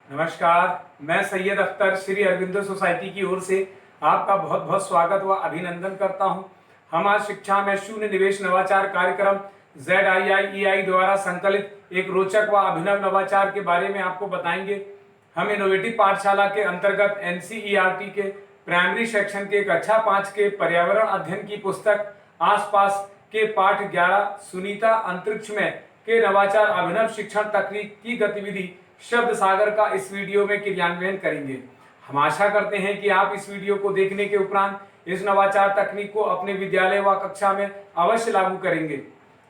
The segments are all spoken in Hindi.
नमस्कार, मैं सैयद अख्तर श्री अरविंदो सोसाइटी की ओर से आपका बहुत बहुत स्वागत व अभिनंदन करता हूं। हम आज शिक्षा में शून्य निवेश नवाचार कार्यक्रम ZIIEI द्वारा संकलित एक रोचक व अभिनव नवाचार के बारे में आपको बताएंगे। हम इनोवेटिव पाठशाला के अंतर्गत NCERT के प्राइमरी सेक्शन के कक्षा 5 के पर्यावरण अध्ययन की पुस्तक आसपास के पाठ 11 सुनीता अंतरिक्ष में के नवाचार अभिनव शिक्षण तकनीक की गतिविधि शब्द सागर का इस वीडियो में क्रियान्वयन करेंगे। हम आशा करते हैं कि आप इस वीडियो को देखने के उपरांत इस नवाचार तकनीक को अपने विद्यालय व कक्षा में अवश्य लागू करेंगे।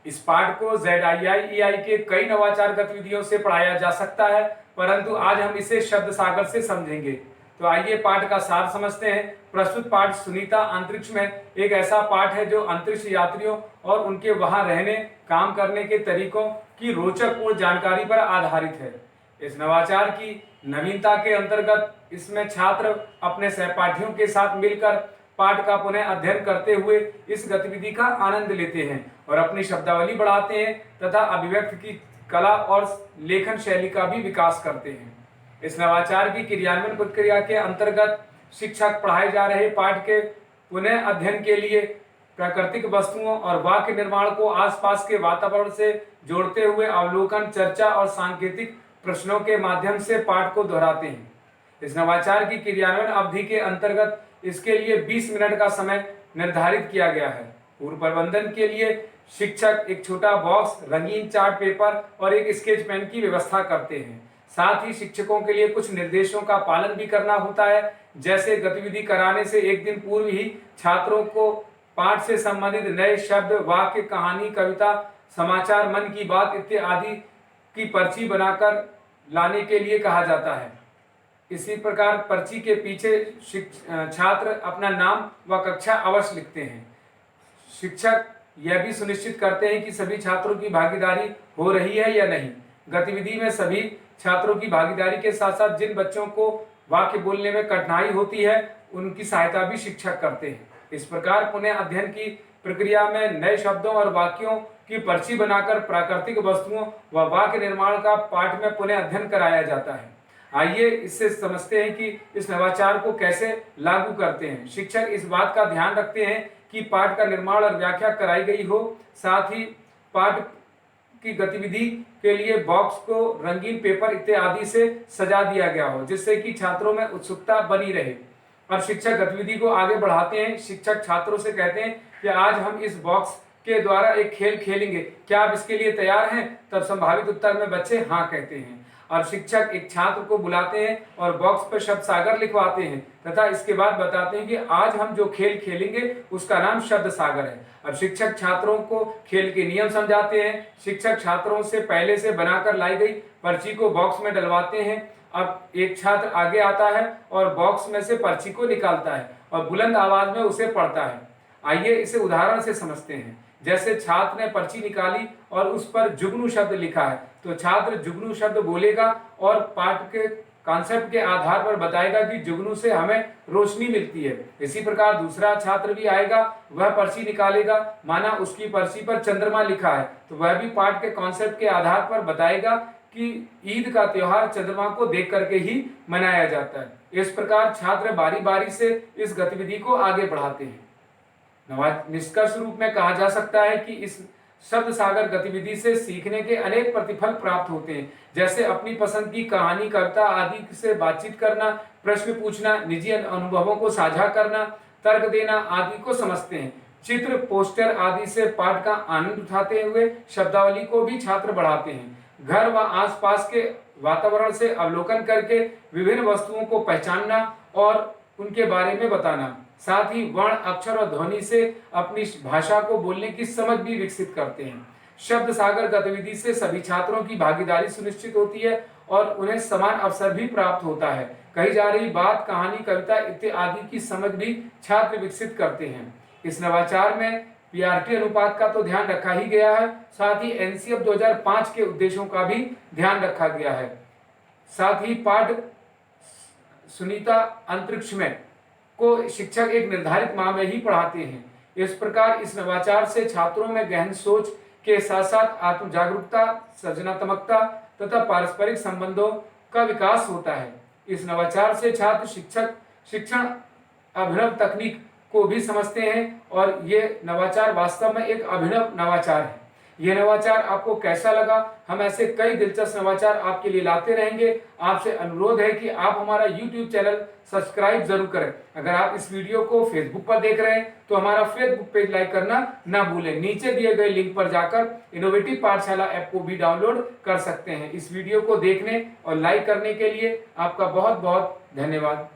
इस पाठ को ZIIEI के कई नवाचार गतिविधियों से पढ़ाया जा सकता है, परंतु आज हम इसे शब्द सागर से समझेंगे। तो आइए पाठ का सार समझते हैं। प्रस्तुत पाठ सुनीता अंतरिक्ष में एक ऐसा पाठ है जो अंतरिक्ष यात्रियों और उनके वहां रहने काम करने के तरीकों की रोचकपूर्ण जानकारी पर आधारित है। इस नवाचार की नवीनता के अंतर्गत इसमें छात्र अपने सहपाठियों के साथ मिलकर पाठ का पुनः अध्ययन करते हुए इस गतिविधि का आनंद लेते हैं और अपनी शब्दावली बढ़ाते हैं तथा अभिव्यक्ति की कला और लेखन शैली का भी विकास करते हैं। इस नवाचार की क्रियान्वयन प्रक्रिया के अंतर्गत शिक्षक पढ़ाए जा रहे पाठ के पुनः अध्ययन के लिए प्राकृतिक वस्तुओं और वाक्य निर्माण को आसपास के वातावरण से जोड़ते हुए अवलोकन, चर्चा और सांकेतिक प्रश्नों के माध्यम से पाठ को दोहराते हैं। इस नवाचार की क्रियान्वयन अवधि के अंतर्गत इसके लिए 20 मिनट का समय निर्धारित किया गया है। पूर्व प्रबंधन के लिए शिक्षक एक छोटा बॉक्स, रंगीन चार्ट पेपर और एक स्केच पेन की व्यवस्था करते हैं। साथ ही शिक्षकों के लिए कुछ निर्देशों का पालन भी करना होता है, जैसे गतिविधि कराने से एक दिन पूर्व ही छात्रों को पाठ से संबंधित नए शब्द, वाक्य, कहानी, कविता, समाचार, मन की बात इत्यादि की पर्ची बनाकर लाने के लिए कहा जाता है। इसी प्रकार पर्ची के पीछे छात्र अपना नाम व कक्षा अवश्य लिखते हैं। शिक्षक यह भी सुनिश्चित करते हैं कि सभी छात्रों की भागीदारी हो रही है या नहीं। गतिविधि में सभी छात्रों की भागीदारी के साथ साथ जिन बच्चों को वाक्य बोलने में कठिनाई होती है उनकी सहायता भी शिक्षक करते हैं। इस प्रकार पुनः अध्ययन की प्रक्रिया में नए शब्दों और वाक्यों की पर्ची बनाकर प्राकृतिक वस्तुओं व वाक्य निर्माण का पाठ में पुनः अध्ययन कराया जाता है। आइए इससे समझते हैं कि इस नवाचार को कैसे लागू करते हैं। शिक्षक इस बात का ध्यान रखते हैं कि पाठ का निर्माण और व्याख्या कराई गई हो, साथ ही पाठ की गतिविधि के लिए बॉक्स को रंगीन पेपर इत्यादि से सजा दिया गया हो, जिससे कि छात्रों में उत्सुकता बनी रहे। अब शिक्षक गतिविधि को आगे बढ़ाते हैं। शिक्षक छात्रों से कहते हैं कि आज हम इस बॉक्स के द्वारा एक खेल खेलेंगे, क्या आप इसके लिए तैयार हैं? तब संभावित उत्तर में बच्चे हाँ कहते हैं। और शिक्षक एक छात्र को बुलाते हैं और बॉक्स पर शब्द सागर लिखवाते हैं तथा इसके बाद बताते हैं कि आज हम जो खेल खेलेंगे उसका नाम शब्द सागर है। अब शिक्षक छात्रों को खेल के नियम समझाते हैं। शिक्षक छात्रों से पहले से बनाकर लाई गई पर्ची को बॉक्स में डलवाते हैं। अब एक छात्र आगे आता है और बॉक्स में से पर्ची को निकालता है और बुलंद आवाज में उसे पढ़ता है। आइए इसे उदाहरण से समझते हैं। जैसे छात्र ने पर्ची निकाली और उस पर जुगनू शब्द लिखा है, तो छात्र जुगनू शब्द बोलेगा और पाठ के कॉन्सेप्ट के आधार पर बताएगा कि जुगनू से हमें रोशनी मिलती है। इसी प्रकार दूसरा छात्र भी आएगा, वह पर्ची निकालेगा, माना उसकी पर्ची पर चंद्रमा लिखा है, तो वह भी पाठ के कॉन्सेप्ट के आधार पर बताएगा कि ईद का त्योहार चंद्रमा को देख करके ही मनाया जाता है। इस प्रकार छात्र बारी बारी से इस गतिविधि को आगे बढ़ाते हैं। निष्कर्ष रूप में कहा जा सकता है कि इस शब्द सागर गतिविधि से सीखने के अनेक प्रतिफल प्राप्त होते हैं, जैसे अपनी पसंद की कहानी, कविता आदि से बातचीत करना, प्रश्न पूछना, निजी अनुभवों को साझा करना, तर्क देना आदि को समझते हैं। चित्र, पोस्टर आदि से पाठ का आनंद उठाते हुए शब्दावली को भी छात्र बढ़ाते हैं। घर व आसपास के वातावरण से अवलोकन करके विभिन्न वस्तुओं को पहचानना और उनके बारे में बताना, साथ ही वर्ण, अक्षर और ध्वनि से अपनी भाषा को बोलने की समझ भी विकसित करते हैं। शब्द सागर गतिविधि से सभी छात्रों की भागीदारी सुनिश्चित होती है और उन्हें समान अवसर भी प्राप्त होता है। कही जा रही बात, कहानी, कविता इत्यादि की समझ भी छात्र विकसित करते हैं। इस नवाचार में PRT अनुपात का तो ध्यान रखा ही गया है, साथ ही NCF 2005 के उद्देश्यों का भी ध्यान रखा गया है। साथ ही पाठ सुनीता अंतरिक्ष में को शिक्षक एक निर्धारित माह में ही पढ़ाते हैं। इस प्रकार इस नवाचार से छात्रों में गहन सोच के साथ साथ आत्म जागरूकता, सृजनात्मकता तथा पारस्परिक संबंधों का विकास होता है। इस नवाचार से छात्र शिक्षण अभिनव तकनीक को भी समझते हैं और ये नवाचार वास्तव में एक अभिनव नवाचार है। यह नवाचार आपको कैसा लगा? हम ऐसे कई दिलचस्प नवाचार आपके लिए लाते रहेंगे। आपसे अनुरोध है कि आप हमारा YouTube चैनल सब्सक्राइब जरूर करें। अगर आप इस वीडियो को फेसबुक पर देख रहे हैं तो हमारा फेसबुक पेज लाइक करना ना भूलें। नीचे दिए गए लिंक पर जाकर इनोवेटिव पाठशाला ऐप को भी डाउनलोड कर सकते हैं। इस वीडियो को देखने और लाइक करने के लिए आपका बहुत बहुत धन्यवाद।